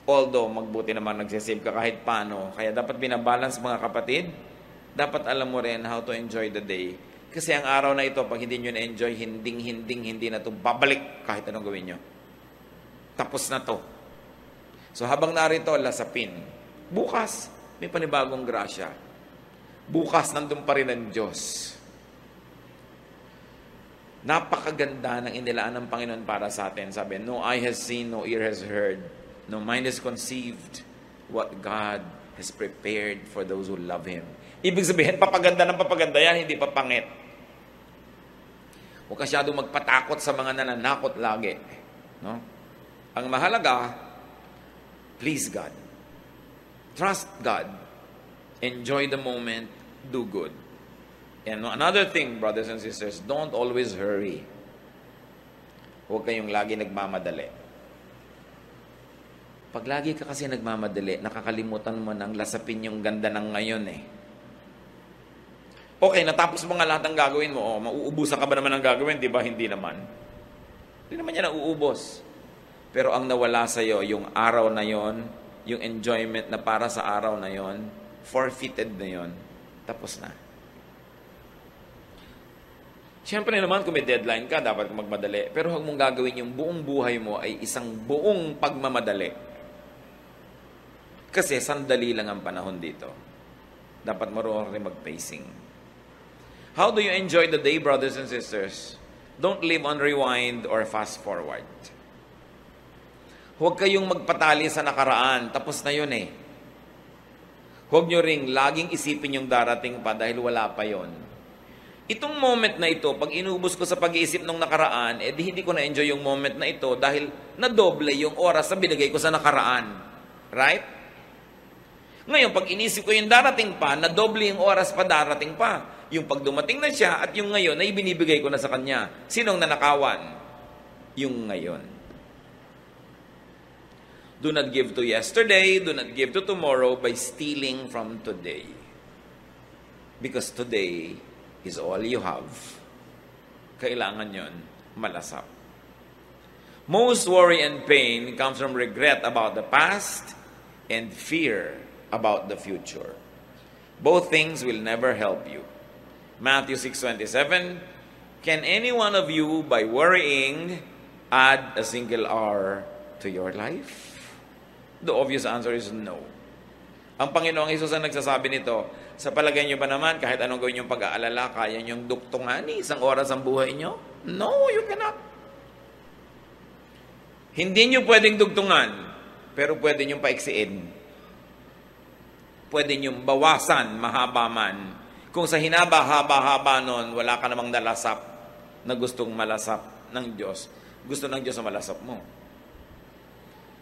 Although, magbuti naman nagsisave ka kahit paano. Kaya dapat binabalance mga kapatid. Dapat alam mo rin how to enjoy the day. Kasi ang araw na ito, pag hindi nyo na-enjoy, hindi na ito babalik kahit anong gawin nyo. Tapos na to. So habang narito, lasapin. Bukas, may panibagong grasya. Bukas, nandun pa rin ang Diyos. Napakaganda ng inilaan ng Panginoon para sa atin. Sabi, no eye has seen, no ear has heard, no mind has conceived what God has prepared for those who love Him. Ibig sabihin, papaganda ng papaganda yan, hindi papangit. Huwag ka masyadong magpatakot sa mga nananakot lagi. No? Ang mahalaga, please God. Trust God. Enjoy the moment. Do good. And another thing, brothers and sisters, don't always hurry. Huwag kayong lagi nagmamadali. Pag lagi ka kasi nagmamadali, nakakalimutan mo nang lasapin yung ganda ng ngayon eh. Okay, natapos mo nga lahat ng gagawin mo. Mauubusan ka ba naman ng gagawin? Di ba? Hindi naman. Hindi naman yan nauubos. Pero ang nawala sa'yo, yung araw na yon, yung enjoyment na para sa araw na yon, forfeited na yon, tapos na. Siyempre naman, kung may deadline ka, dapat magmadali. Pero huwag mong gagawin yung buong buhay mo ay isang buong pagmamadali. Kasi sandali lang ang panahon dito. Dapat marunong rin mag-pacing. How do you enjoy the day, brothers and sisters? Don't live on rewind or fast forward. Huwag kayong magpatali sa nakaraan. Tapos na yun eh. Huwag nyo ring laging isipin yung darating pa dahil wala pa yon. Itong moment na ito, pag inubos ko sa pag-iisip ng nakaraan, hindi ko na-enjoy yung moment na ito dahil nadoble yung oras na binigay ko sa nakaraan. Right? Ngayon, pag inisip ko yung darating pa, nadoble yung oras pa darating pa. Yung pag dumating na siya at yung ngayon ay binibigay ko na sa kanya. Sinong nanakawan? Yung ngayon. Do not give to yesterday, do not give to tomorrow by stealing from today. Because today is all you have. Kailangan yon malasap. Most worry and pain comes from regret about the past and fear about the future. Both things will never help you. Matthew 6:27, can any one of you, by worrying, add a single hour to your life? The obvious answer is no. Ang Panginoong Hesus ang nagsasabi nito, sa palagay nyo ba naman, kahit anong gawin yung pag-aalala, kaya nyong duktungan isang oras ang buhay nyo? No, you cannot. Hindi nyo pwedeng dugtungan, pero pwede nyo paiksiin. Pwede nyo bawasan, mahaba man. Kung sa hinaba-haba-haba nun, wala ka namang nalasap na gustong malasap ng Diyos. Gusto ng Diyos na malasap mo.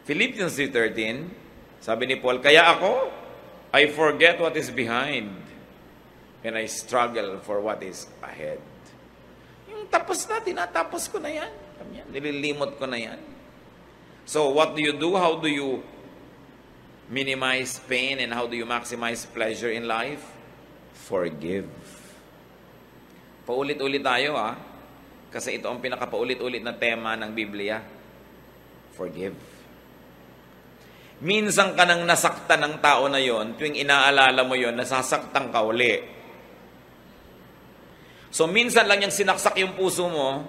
Philippians 3:13, sabi ni Paul, kaya ako, I forget what is behind and I struggle for what is ahead. Yung tapos na, tinatapos ko na yan. Nililimot ko na yan. So what do you do? How do you minimize pain and how do you maximize pleasure in life? Forgive. Paulit-ulit tayo kasi ito ang pinakapaulit-ulit na tema ng Biblia. Forgive. Minsan ka nang nasaktan ng tao na yon, tuwing inaalala mo yon, nasasaktan ka uli. So minsan lang yung sinaksak yung puso mo,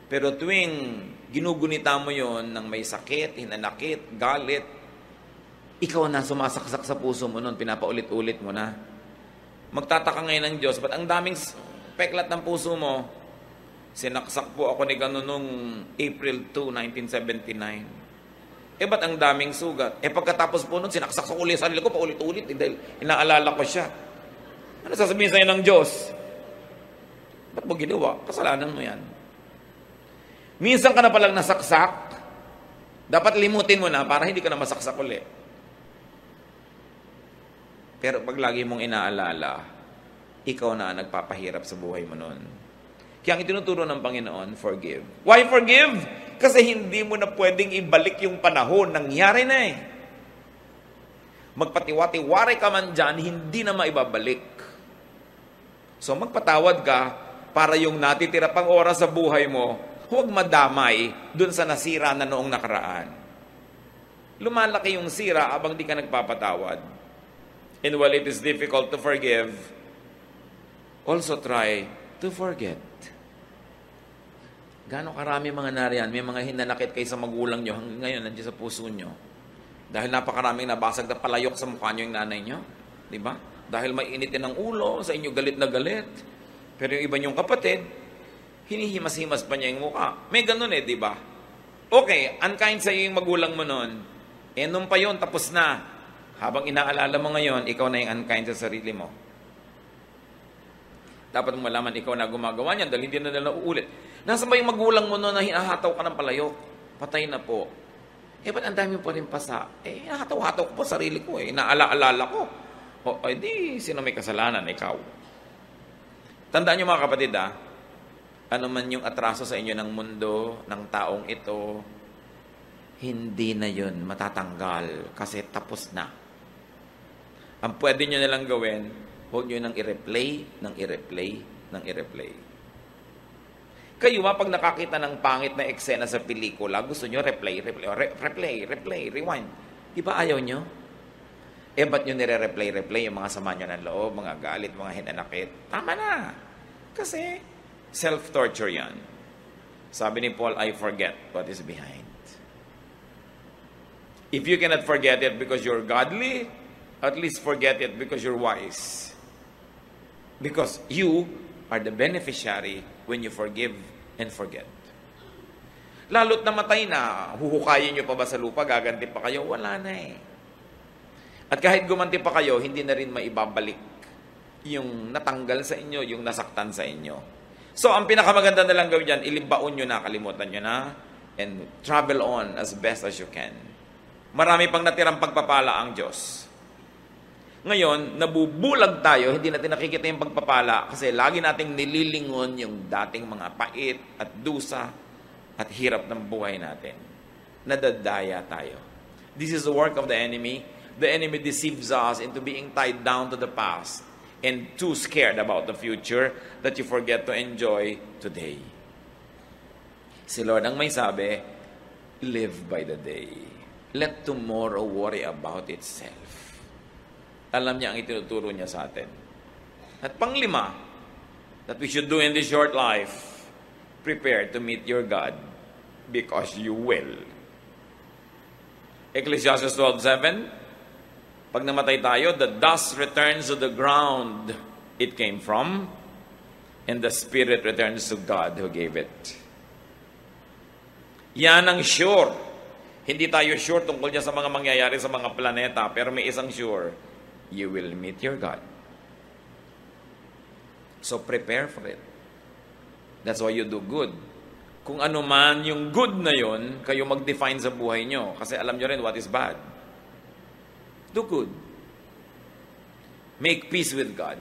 pero tuwing ginugunita mo yon ng may sakit, hinanakit, galit, ikaw na sumasaksak sa puso mo nun, pinapaulit-ulit mo na. Magtataka ngayon ng Diyos, ba't ang daming peklat ng puso mo? Sinaksak po ako ni gano'n nung April 2, 1979. Ba't ang daming sugat? Pagkatapos po nun, sinaksak ko ulit sa sarili ko, paulit-ulit, dahil inaalala ko siya. Ano sasabihin sa'yo ng Diyos? Ba't mo ginawa? Kasalanan mo yan. Minsan ka na palang nasaksak, dapat limutin mo na para hindi ka na masaksak ulit. Pero pag lagi mong inaalala, ikaw na nagpapahirap sa buhay mo nun. Kaya ang itinuturo ng Panginoon, forgive. Why forgive? Kasi hindi mo na pwedeng ibalik yung panahon. Nangyari na eh. Magpatiwati-wari ka man dyan, hindi na maibabalik. So magpatawad ka para yung natitira pang oras sa buhay mo, huwag madamay dun sa nasira na noong nakaraan. Lumalaki yung sira abang di ka nagpapatawad. And while it is difficult to forgive, also try to forget. Gaano karami mga nariyan, may mga hinanakit kayo sa magulang nyo, hanggang ngayon nandiyan sa puso nyo. Dahil napakaraming nabasag na palayok sa mukha nyo yung nanay nyo. Diba? Dahil may initin ng ulo, sa inyo galit na galit. Pero yung iba nyong kapatid, hinihimas-himas pa niya yung mukha. May ganun eh, diba? Okay, unkind sa yung magulang mo nun. Eh, nung pa yun, tapos na. Habang inaalala mo ngayon, ikaw na yung unkind sa sarili mo. Dapat mo malaman, ikaw na gumagawa niyan dahil hindi na nila uulit. Nasaan ba yung magulang mo noon na hinahataw ka ng palayok? Patay na po. Eh, ba't ang dami pa rin pasa? Eh, hinahataw-hataw ko po sarili ko eh. Naala-alala ko. O, di, sino may kasalanan? Ikaw. Tandaan niyo mga kapatid ano man yung atraso sa inyo ng mundo, ng taong ito, hindi na yun matatanggal kasi tapos na. Ang pwede nyo nalang gawin, huwag nyo nang i-replay, nang i-replay, nang i-replay. Kayo pag nakakita ng pangit na eksena sa pelikula, gusto nyo replay, rewind. Di ba ayaw nyo? Eh, ba't nyo nire-replay yung mga sama nyo ng loob, mga galit, mga hinanakit? Tama na. Kasi, self-torture yan. Sabi ni Paul, I forget what is behind. If you cannot forget it because you're godly, at least forget it because you're wise. Because you are the beneficiary when you forgive and forget. Lalo't namatay na, huhukayin nyo pa ba sa lupa, gaganti pa kayo? Wala na eh. At kahit gumanti pa kayo, hindi na rin maibabalik yung natanggal sa inyo, yung nasaktan sa inyo. So, ang pinakamaganda na lang gawin dyan, ilibaon nyo na, kalimutan nyo na, and travel on as best as you can. Marami pang natirang pagpapala ang Diyos. Ngayon, nabubulag tayo, hindi natin nakikita yung pagpapala kasi lagi nating nililingon yung dating mga pait at dusa at hirap ng buhay natin. Nadadaya tayo. This is the work of the enemy. The enemy deceives us into being tied down to the past and too scared about the future that you forget to enjoy today. Si Lord ang may sabi, live by the day. Let tomorrow worry about itself. Alam niya ang itinuturo niya sa atin. At panglima, that we should do in this short life, prepare to meet your God because you will. Ecclesiastes 12:7, pag namatay tayo, the dust returns to the ground it came from, and the spirit returns to God who gave it. Yan ang sure. Hindi tayo sure tungkol niya sa mga mangyayari sa mga planeta, pero may isang sure, you will meet your God. So prepare for it. That's why you do good. Kung ano man yung good na yon, kayo mag-define sa buhay nyo. Kasi alam nyo rin what is bad. Do good. Make peace with God.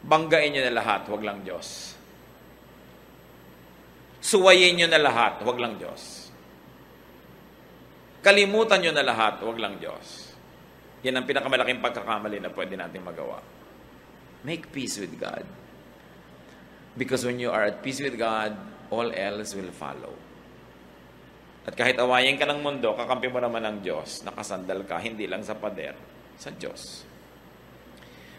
Banggain nyo na lahat, wag lang Diyos. Suwayin nyo na lahat, wag lang Diyos. Kalimutan nyo na lahat, wag lang Diyos. Yan ang pinakamalaking pagkakamali na pwede natin magawa. Make peace with God. Because when you are at peace with God, all else will follow. At kahit awayin ka ng mundo, kakampi mo naman ng Diyos, nakasandal ka, hindi lang sa pader, sa Diyos.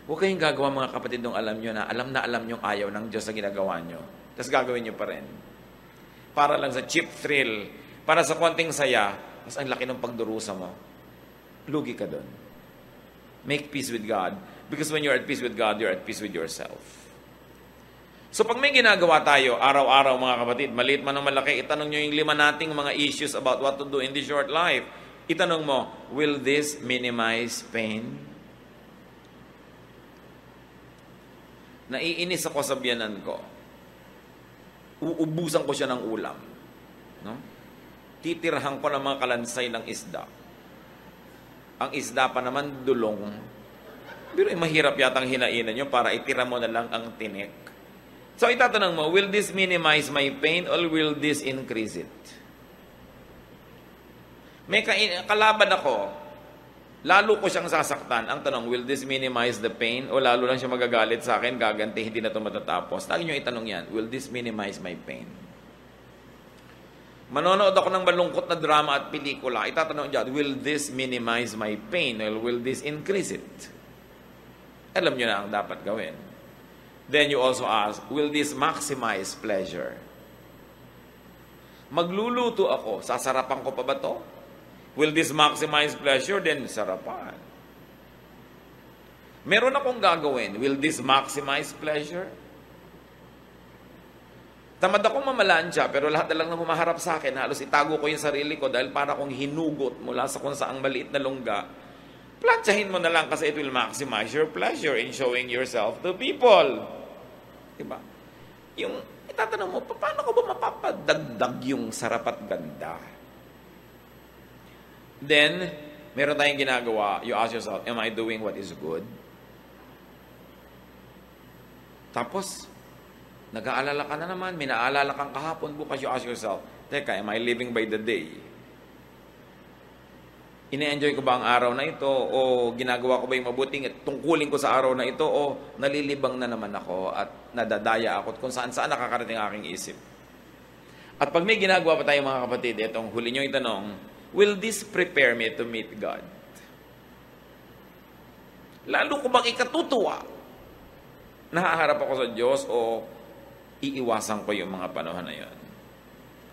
Huwag kayong gagawa mga kapatid nung alam nyo yung ayaw ng Diyos sa ginagawa nyo. Tapos gagawin nyo pa rin. Para lang sa cheap thrill, para sa konting saya, mas ang laki ng pagdurusa mo. Lugi ka doon. Make peace with God. Because when you're at peace with God, you're at peace with yourself. So pag may ginagawa tayo, araw-araw mga kapatid, maliit man o malaki, itanong nyo yung 5 nating mga issues about what to do in this short life. Itanong mo, will this minimize pain? Naiinis ako sa biyanan ko. Uubusan ko siya ng ulam. No? Titirahan ko ng mga kalansay ng isda. Ang isda pa naman dulong. Pero mahirap yatang hinainan nyo para itira mo na lang ang tinik. So itatanong mo, will this minimize my pain or will this increase it? May kalaban ako, lalo ko siyang sasaktan. Ang tanong, will this minimize the pain o lalo lang siya magagalit sa akin, gaganti, hindi na ito matatapos? Lagi nyo itanong yan, will this minimize my pain? Manonood ako ng malungkot na drama at pelikula, itatanong dyan, will this minimize my pain or will this increase it? Alam nyo na ang dapat gawin. Then you also ask, will this maximize pleasure? Magluluto ako, sasarapan ko pa ba to? Will this maximize pleasure? Then sarapan. Meron akong gagawin, will this maximize pleasure? Tamad akong mamalansya, pero lahat na lang na humaharap sa akin, halos itago ko yung sarili ko dahil para akong hinugot mula sa kung saang maliit na lungga. Plansyahin mo na lang kasi it will maximize your pleasure in showing yourself to people. Diba? Yung itatanong mo, paano ko ba mapapadagdag yung sarap at ganda? Then, meron tayong ginagawa, you ask yourself, am I doing what is good? Tapos, nag-aalala ka na naman, may naalala kang kahapon, bukas you ask yourself, teka, am I living by the day? Ine-enjoy ko ba ang araw na ito? O ginagawa ko ba yung mabuting tungkulin ko sa araw na ito? O nalilibang na naman ako at nadadaya ako at kung saan-saan nakakarating aking isip? At pag may ginagawa pa tayo mga kapatid, itong huli nyo itanong, will this prepare me to meet God? Lalo ko bang ikatutuwa? Nahaharap ako sa Diyos o iiwasan ko yung mga panahon na yun?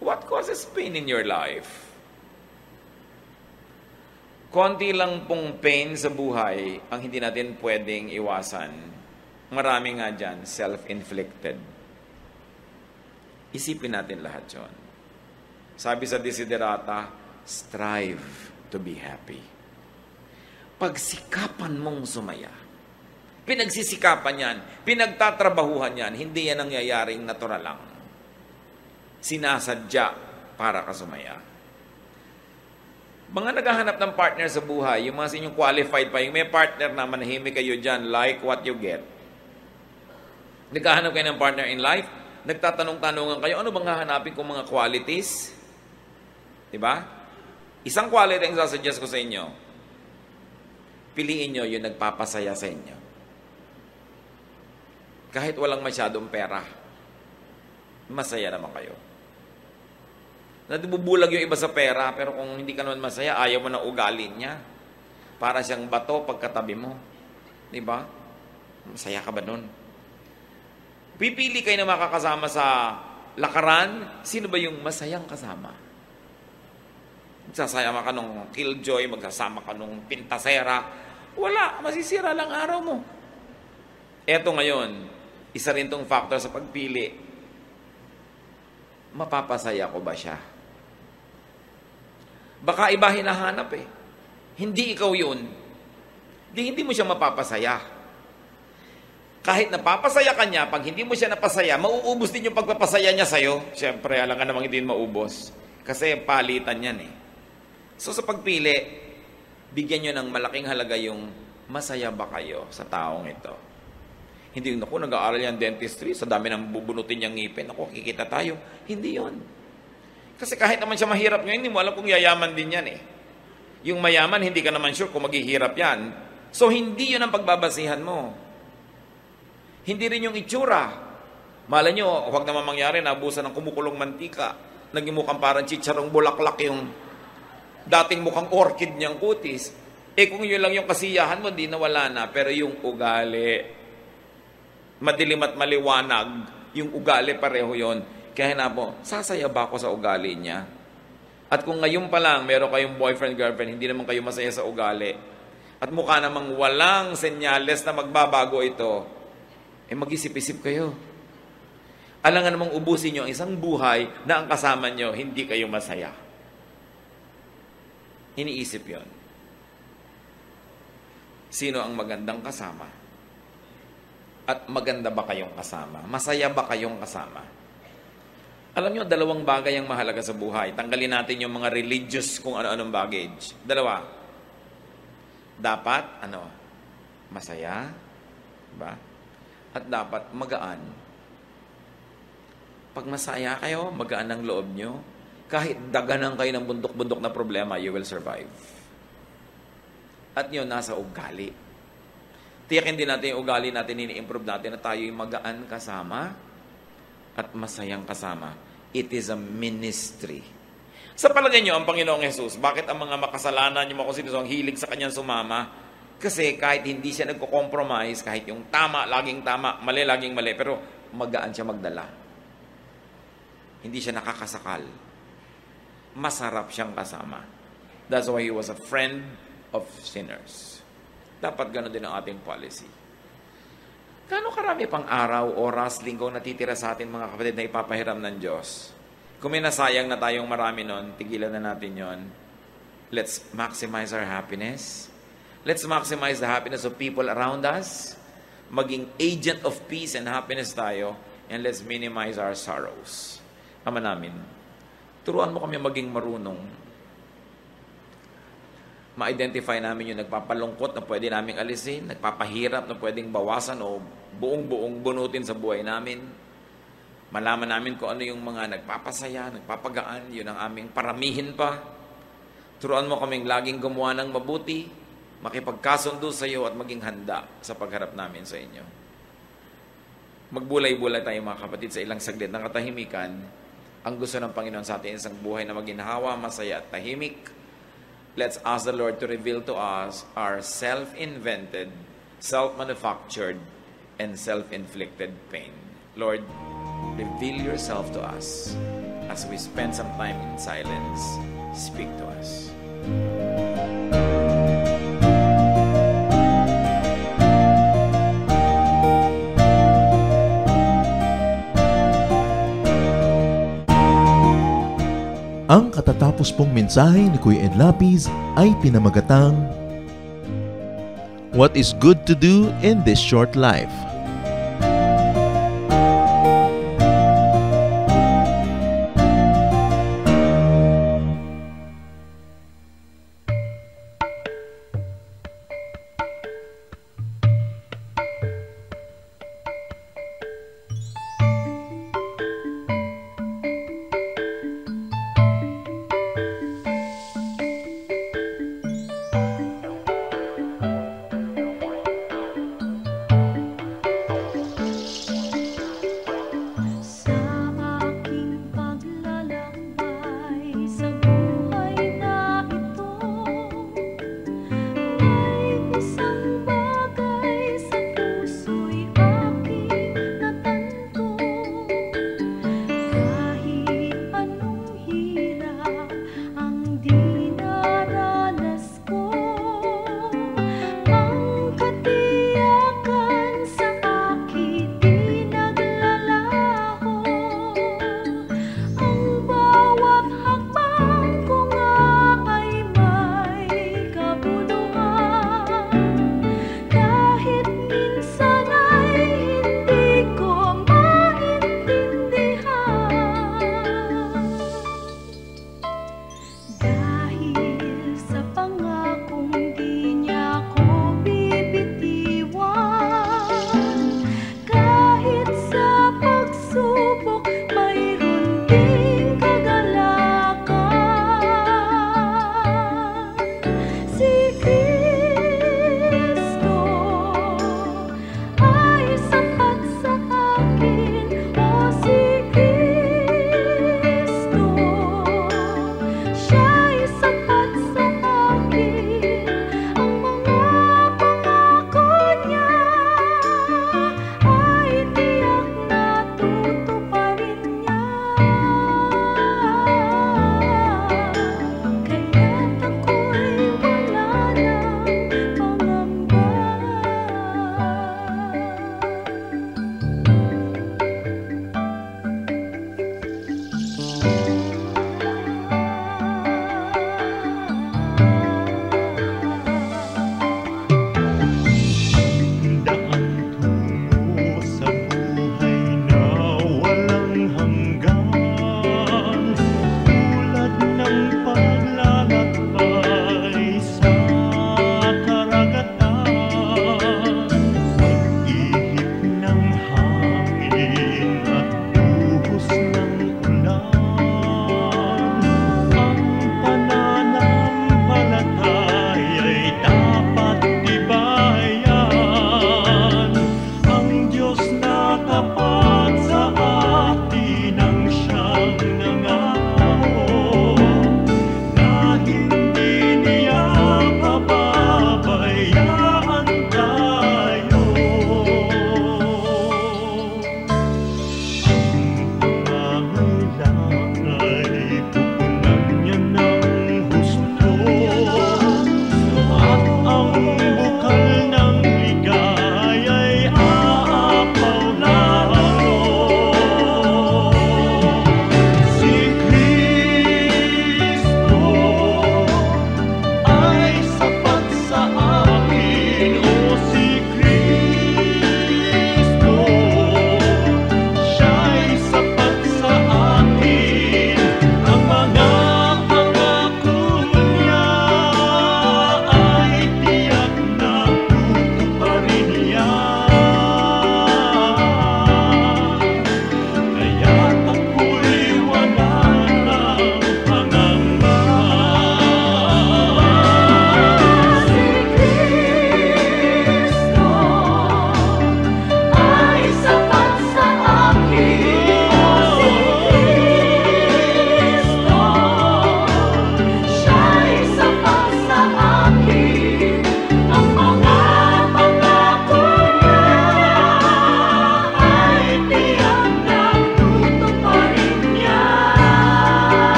What causes pain in your life? Konti lang pong pain sa buhay ang hindi natin pwedeng iwasan. Marami nga dyan, self-inflicted. Isipin natin lahat yun. Sabi sa Desiderata, strive to be happy. Pagsikapan mong sumaya. Pinagsisikapan yan, pinagtatrabahuhan yan, hindi yan nangyayaring natural lang. Sinasadya para ka sumaya. Mga naghahanap ng partner sa buhay, yung mga sinyong qualified pa, yung may partner na manahimik kayo dyan, like what you get. Naghahanap kayo ng partner in life, nagtatanong-tanongan kayo, ano bang hahanapin kong mga qualities? Diba? Isang quality ang sasuggest ko sa inyo, piliin nyo yung nagpapasaya sa inyo. Kahit walang masyadong pera, masaya naman kayo. Nabubulag yung iba sa pera, pero kung hindi ka naman masaya, ayaw mo na ugali niya. Para siyang bato pagkatabi mo. Diba? Masaya ka ba nun? Pipili kayo na makakasama sa lakaran, sino ba yung masayang kasama? Magsasama ka nung killjoy, magsasama ka nung pintasera. Wala, masisira lang araw mo. Eto ngayon, isa rin tong factor sa pagpili. Mapapasaya ko ba siya? Baka iba hinahanap eh. Hindi ikaw yun. Hindi mo siya mapapasaya. Kahit napapasaya ka niya, pag hindi mo siya napasaya, mauubos din yung pagpapasaya niya sa'yo. Siyempre, alam ka namang hindi maubos. Kasi palitan yan eh. So sa pagpili, bigyan nyo ng malaking halaga yung masaya ba kayo sa taong ito. Hindi yun, ako, nag-aaral yan dentistry, sa dami ng bubunutin niyang ngipin, ako, kikita tayo. Hindi yun. Kasi kahit naman siya mahirap ngayon, hindi mo alam kung yayaman din yan eh. Yung mayaman, hindi ka naman sure kung maghihirap yan. So, hindi yun ang pagbabasihan mo. Hindi rin yung itsura. Malay nyo, huwag naman mangyari, nabusan ng kumukulong mantika. Naging mukhang parang chicharong bulaklak yung dating mukhang orchid niyang kutis. Eh kung yun lang yung kasiyahan mo, di nawala na. Pero yung ugali, madilim at maliwanag, yung ugali pareho yon. Kaya na po, sasaya ba ako sa ugali niya? At kung ngayon pa lang, meron kayong boyfriend, girlfriend, hindi naman kayo masaya sa ugali, at mukha namang walang senyales na magbabago ito, eh mag-isip-isip kayo. Alangan namang ubusin nyo ang isang buhay na ang kasama nyo, hindi kayo masaya. Iniisip yon. Sino ang magandang kasama? At maganda ba kayong kasama? Masaya ba kayong kasama? Alam nyo, dalawang bagay ang mahalaga sa buhay. Tanggalin natin yung mga religious kung ano-anong baggage. Dalawa. Dapat, masaya. Diba? At dapat magaan. Pag masaya kayo, magaan ang loob nyo, kahit daganan kayo ng bundok-bundok na problema, you will survive. At yun, nasa ugali. Tiyakin din natin yung ugali natin, ini-improve natin na tayo yung magaan kasama at masayang kasama. It is a ministry. Sa palagay nyo, ang Panginoong Jesus, bakit ang mga makasalanan, yung mga kung sino ang hilig sa kanyang sumama? Kasi kahit hindi siya nagko-compromise, kahit yung tama, laging tama, mali, laging mali, pero magaan siya magdala. Hindi siya nakakasakal. Masarap siyang kasama. That's why he was a friend of sinners. Dapat gano'n din ang ating policy. Gano'ng karami pang araw, oras, linggo natitira sa atin mga kapatid na ipapahiram ng Diyos? Kung may nasayang na tayong marami nun, tigilan na natin yon. Let's maximize our happiness. Let's maximize the happiness of people around us. Maging agent of peace and happiness tayo. And let's minimize our sorrows. Ama namin, turuan mo kami maging marunong. Ma-identify namin yung nagpapalungkot na pwede naming alisin, nagpapahirap na pwedeng bawasan o buong-buong bunutin sa buhay namin. Malaman namin kung ano yung mga nagpapasaya, nagpapagaan, yun ang aming paramihin pa. Turuan mo kaming laging gumawa ng mabuti, makipagkasundo sa iyo at maging handa sa pagharap namin sa inyo. Magbulay-bulay tayo mga kapatid sa ilang saglit ng katahimikan. Ang gusto ng Panginoon sa atin isang buhay na maginhawa, masaya at tahimik. Let's ask the Lord to reveal to us our self-invented, self-manufactured, and self-inflicted pain. Lord, reveal yourself to us as we spend some time in silence. Speak to us. Ang katatapos pong mensahe ni Kuya Ed Lapiz ay pinamagatang What is good to do in this short life?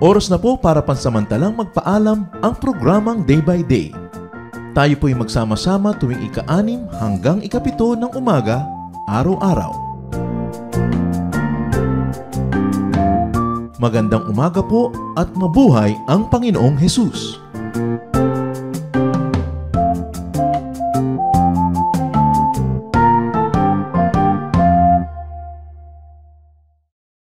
Oras na po para pansamantalang magpaalam ang programang Day by Day. Tayo po'y magsama-sama tuwing ika-6 hanggang ika-7 ng umaga, araw-araw. Magandang umaga po at mabuhay ang Panginoong Hesus!